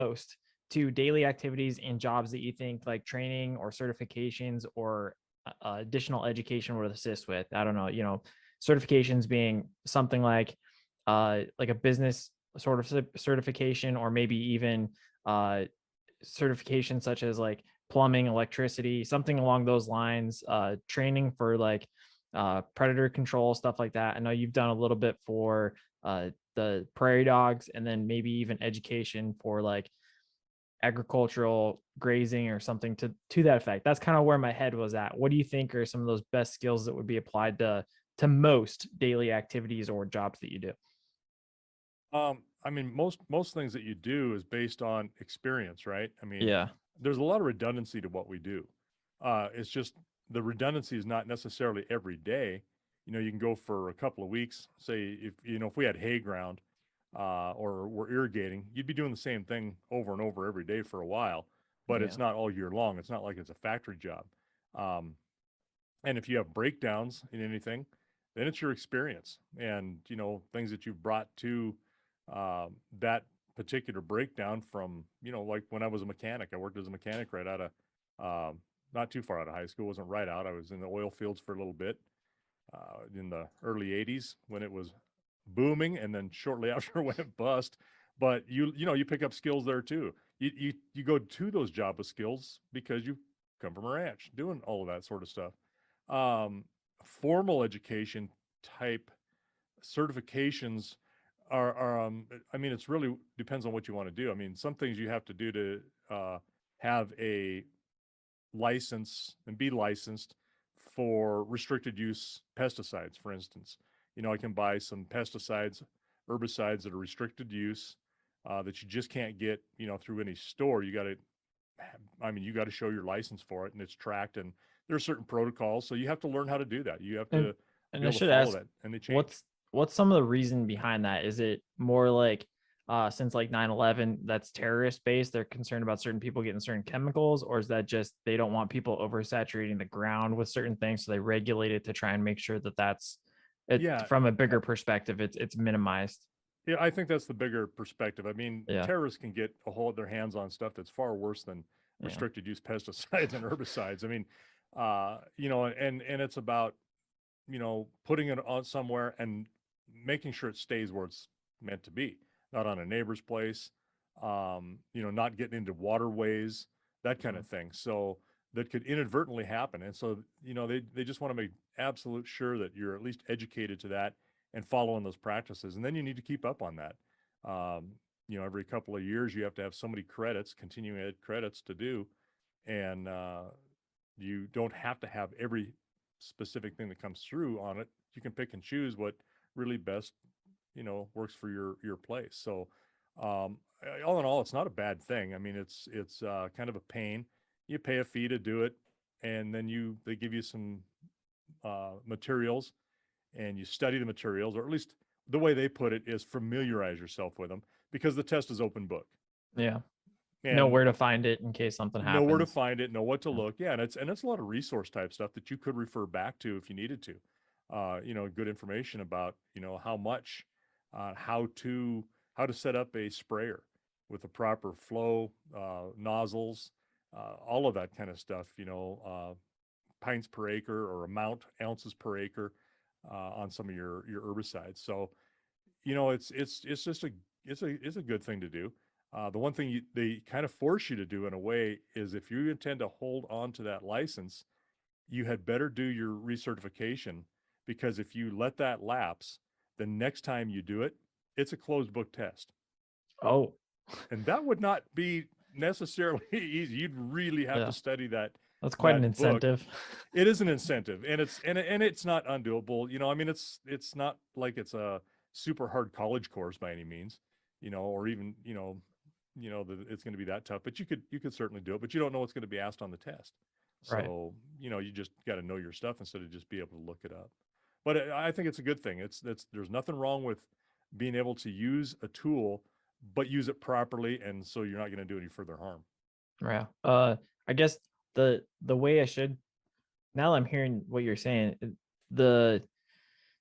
most to daily activities and jobs that you think like training or certifications or additional education would assist with? I don't know, certifications being something like a business sort of certification, or maybe even uh certification such as like plumbing, electricity, something along those lines, training for like predator control, stuff like that. I know you've done a little bit for the prairie dogs, and then maybe even education for like agricultural grazing or something to that effect. That's kind of where my head was at. What do you think are some of those best skills that would be applied to most daily activities or jobs that you do? I mean, most things that you do is based on experience, right? I mean, Yeah. there's a lot of redundancy to what we do. It's just the redundancy is not necessarily every day. You know, you can go for a couple of weeks. Say if we had hay ground, or we're irrigating, you'd be doing the same thing over and over every day for a while. But it's Yeah. not all year long. It's not like it's a factory job. Um, and if you have breakdowns in anything, then it's your experience and things that you've brought to that particular breakdown from like when I was a mechanic. I worked as a mechanic right out of not too far out of high school. Wasn't right out. I was in the oil fields for a little bit in the early '80s when it was booming, and then shortly after it went bust. But you pick up skills there too. You go to those job with skills because you come from a ranch doing all of that sort of stuff. um, Formal education type certifications I mean, it's really depends on what you want to do. I mean, some things you have to do to have a license and be licensed for restricted use pesticides, for instance. I can buy some pesticides, herbicides that are restricted use that you just can't get, through any store. You got to show your license for it, and it's tracked, and there are certain protocols. So you have to learn how to do that. You have And to and be I able to should follow ask, that, and they change. what's some of the reason behind that? Is it more like since like 9/11 that's terrorist based, they're concerned about certain people getting certain chemicals, or is that just they don't want people oversaturating the ground with certain things, so they regulate it to try and make sure that that's it Yeah, from a bigger perspective, it's minimized? yeah, I think that's the bigger perspective. I mean, Yeah. terrorists can get a hold their hands on stuff that's far worse than Yeah. restricted use pesticides and herbicides. I mean, and it's about putting it on somewhere and making sure it stays where it's meant to be, not on a neighbor's place, not getting into waterways, that kind Mhm. of thing. So that could inadvertently happen. And so, they just want to make absolute sure that you're at least educated to that and following those practices. And then you need to keep up on that. Every couple of years, you have to have so many credits, continuing ed credits to do. And you don't have to have every specific thing that comes through on it. You can pick and choose what really best, works for your place. So, all in all, it's not a bad thing. I mean, it's kind of a pain. You pay a fee to do it, and then they give you some materials, and you study the materials, or at least the way they put it is familiarize yourself with them because the test is open book Yeah. Know and where to find it in case something know where to happens. find it, know what to Yeah. look. Yeah, and it's a lot of resource type stuff that you could refer back to if you needed to. Good information about how much, how to set up a sprayer with the proper flow, nozzles, all of that kind of stuff. Pints per acre or amount ounces per acre on some of your herbicides. So it's just a good thing to do. The one thing they kind of force you to do in a way is if you intend to hold on to that license, you had better do your recertification because if you let that lapse, the next time you do it, it's a closed book test. Oh. And that would not be necessarily easy. You'd really have to Yeah. study that That's quite an that book. incentive. It is an incentive, and it's not undoable. I mean, it's not like it's a super hard college course by any means, or even that it's going to be that tough. But you could certainly do it, but you don't know what's going to be asked on the test. Right. So you just got to know your stuff instead of just be able to look it up. But I think it's a good thing. There's nothing wrong with being able to use a tool, but use it properly, and so you're not going to do any further harm. Yeah. I guess the way I should, now that I'm hearing what you're saying, the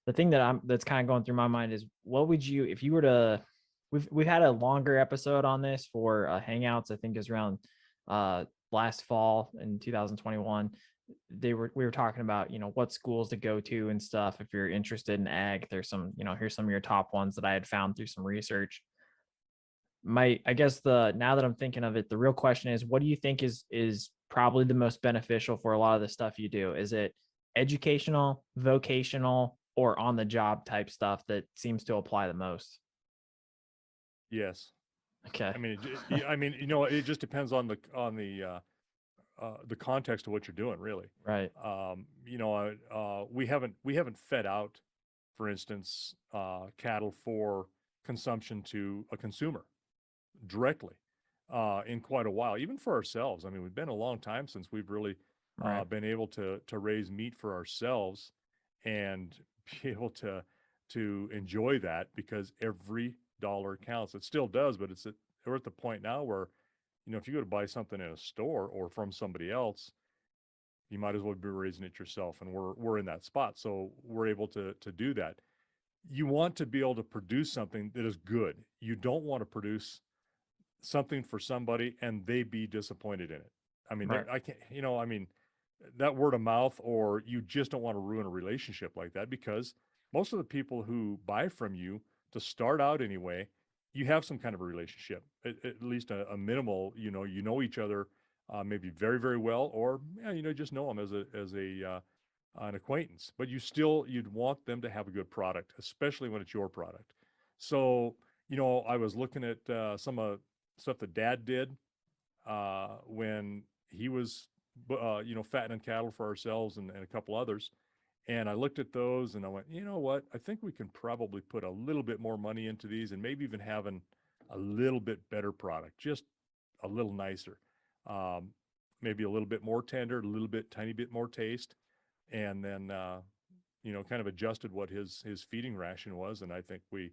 the thing that's kind of going through my mind is, what would you, if you were to we've had a longer episode on this for Hangouts. I think is around uh last fall in 2021. We were talking about what schools to go to and stuff if you're interested in ag. There's some, here's some of your top ones that I had found through some research. I guess the now that I'm thinking of it, the real question is, what do you think is probably the most beneficial for a lot of the stuff you do? Is it educational, vocational, or on the job type stuff that seems to apply the most? Yes. Okay. I mean, I mean, it just depends on the context of what you're doing, really. Right. We haven't fed out, for instance, cattle for consumption to a consumer directly in quite a while, even for ourselves. I mean, we've been a long time since we've really Right. been able to raise meat for ourselves and be able to enjoy that because every dollar counts. It still does, but we're at the point now where if you go to buy something in a store or from somebody else, you might as well be raising it yourself, and we're in that spot, so we're able to do that. You want to be able to produce something that is good. You don't want to produce something for somebody and they be disappointed in it. I mean, Right. I can't, I mean, that word of mouth, or you just don't want to ruin a relationship like that because most of the people who buy from you to start out anyway, you have some kind of a relationship, at least a minimal, you know each other maybe very, very well, or yeah, just know them as an acquaintance, but you'd want them to have a good product, especially when it's your product. So, I was looking at some stuff that Dad did when he was, fattening cattle for ourselves and a couple others. And I looked at those and I went, you know what? I think we can probably put a little bit more money into these and maybe even having a little bit better product, just a little nicer. Um, Maybe a little bit more tender, a little bit, tiny bit more taste. And then, kind of adjusted what his feeding ration was. And I think we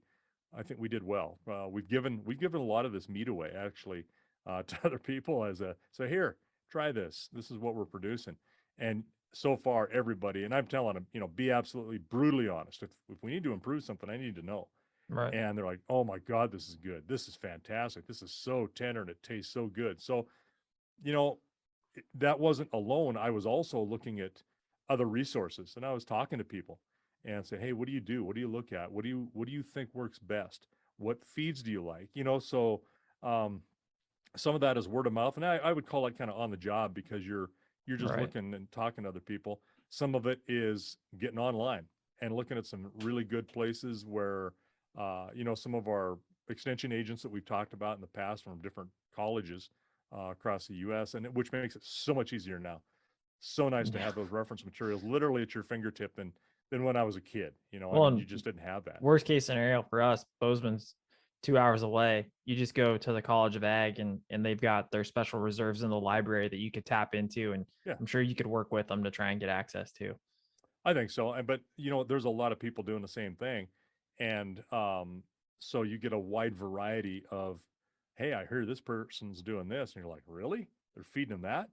did well. We've given a lot of this meat away actually to other people so here, try this. This is what we're producing, and so far everybody. And I'm telling them, be absolutely brutally honest. If we need to improve something, I need to know. Right. And they're like, oh my God, this is good. This is fantastic. This is so tender and it tastes so good. So you know, that wasn't alone. I was also looking at other resources and I was talking to people and say, hey, what do you do? What do you look at? What do you think works best? What feeds do you like? So um, some of that is word of mouth, and I would call it kind of on the job because you're just Right. looking and talking to other people. Some of it is getting online and looking at some really good places where some of our extension agents that we've talked about in the past from different colleges across the U.S. and which makes it so much easier now. So nice to Yeah. have those reference materials literally at your fingertip than when I was a kid. I Well, mean, and you just didn't have that. worst case scenario for us, Bozeman's 2 hours away. You just go to the College of Ag and they've got their special reserves in the library that you could tap into, and Yeah, I'm sure you could work with them to try and get access to. I think so. And but there's a lot of people doing the same thing, and so you get a wide variety of, hey, I hear this person's doing this, and you're like, really? They're feeding them that?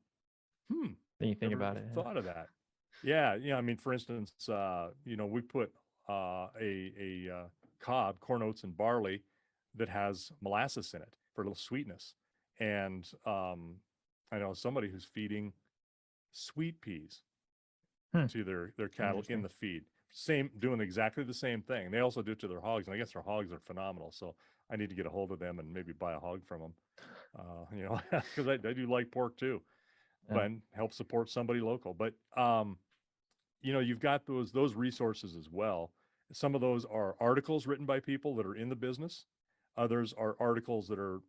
Hmm, Then you think never about it. Yeah. thought of that. Yeah, yeah. I mean, for instance, we put a cob, corn oats, and barley that has molasses in it for a little sweetness, and I know somebody who's feeding sweet peas Hmm. to their cattle in Interesting. the feed. Same, doing exactly the same thing. They also do it to their hogs, and I guess their hogs are phenomenal. So I need to get a hold of them and maybe buy a hog from them. Because I do like pork too, Yeah. but help support somebody local. But you've got those resources as well. Some of those are articles written by people that are in the business. Others are articles that are,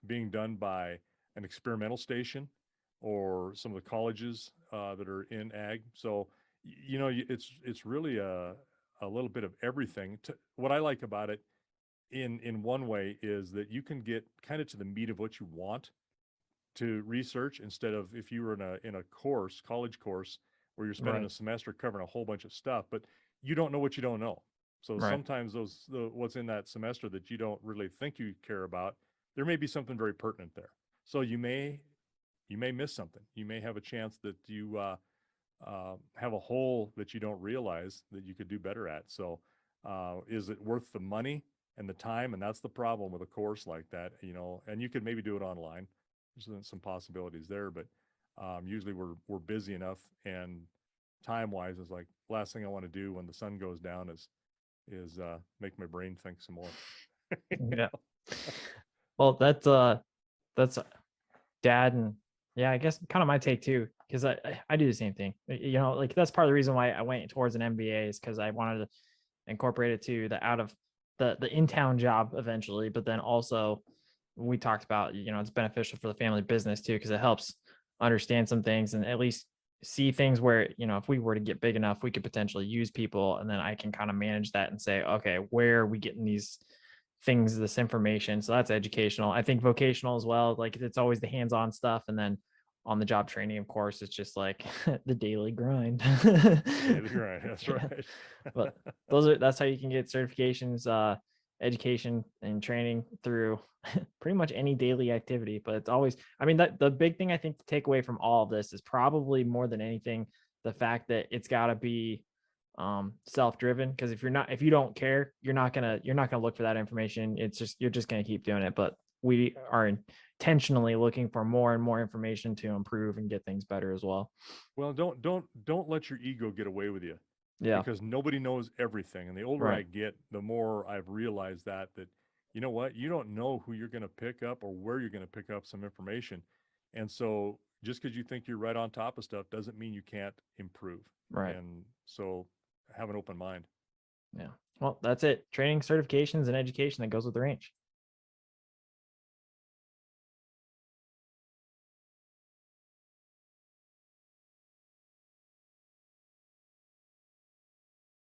being done by an experimental station or some of the colleges that are in ag. So, it's really a little bit of everything. What I like about it in one way is that you can get kind of to the meat of what you want to research instead of if you were in a college course where you're spending Right. a semester covering a whole bunch of stuff, but you don't know what you don't know. So Right. sometimes what's in that semester that you don't really think you care about, there may be something very pertinent there. So you may miss something. You may have a chance that you have a hole that you don't realize that you could do better at. So is it worth the money and the time. And that's the problem with a course like that, you know, and you could maybe do it online. There's some possibilities there, but usually we're busy enough, and time wise is like last thing I want to do when the sun goes down is make my brain think some more. Yeah. Well, that's dad, and yeah, I guess kind of my take too, because I do the same thing. You know, like that's part of the reason why I went towards an MBA is because I wanted to incorporate it to the out of the in-town job eventually, but then also we talked about, you know, it's beneficial for the family business too, because it helps understand some things and at least see things where, you know, if we were to get big enough, we could potentially use people, and then I can kind of manage that and say, okay, where are we getting these things, this information? So that's educational. I think vocational as well, like it's always the hands-on stuff, and then on the job training, of course, it's just like the daily grind. Daily grind, that's Yeah. right. But that's how you can get certifications, education and training through pretty much any daily activity. But it's always, I mean, that the big thing I think to take away from all of this is probably more than anything the fact that it's got to be self-driven, because if you don't care, you're not gonna look for that information. It's just, you're just gonna keep doing it. But we are intentionally looking for more and more information to improve and get things better as well. Well, don't let your ego get away with you, Yeah. because nobody knows everything. And the older I Right. get, the more I've realized that you know what, you don't know who you're going to pick up or where you're going to pick up some information. And so just because you think you're right on top of stuff doesn't mean you can't improve. Right. And so have an open mind. Yeah. Well, that's it. Training, certifications, and education that goes with the range.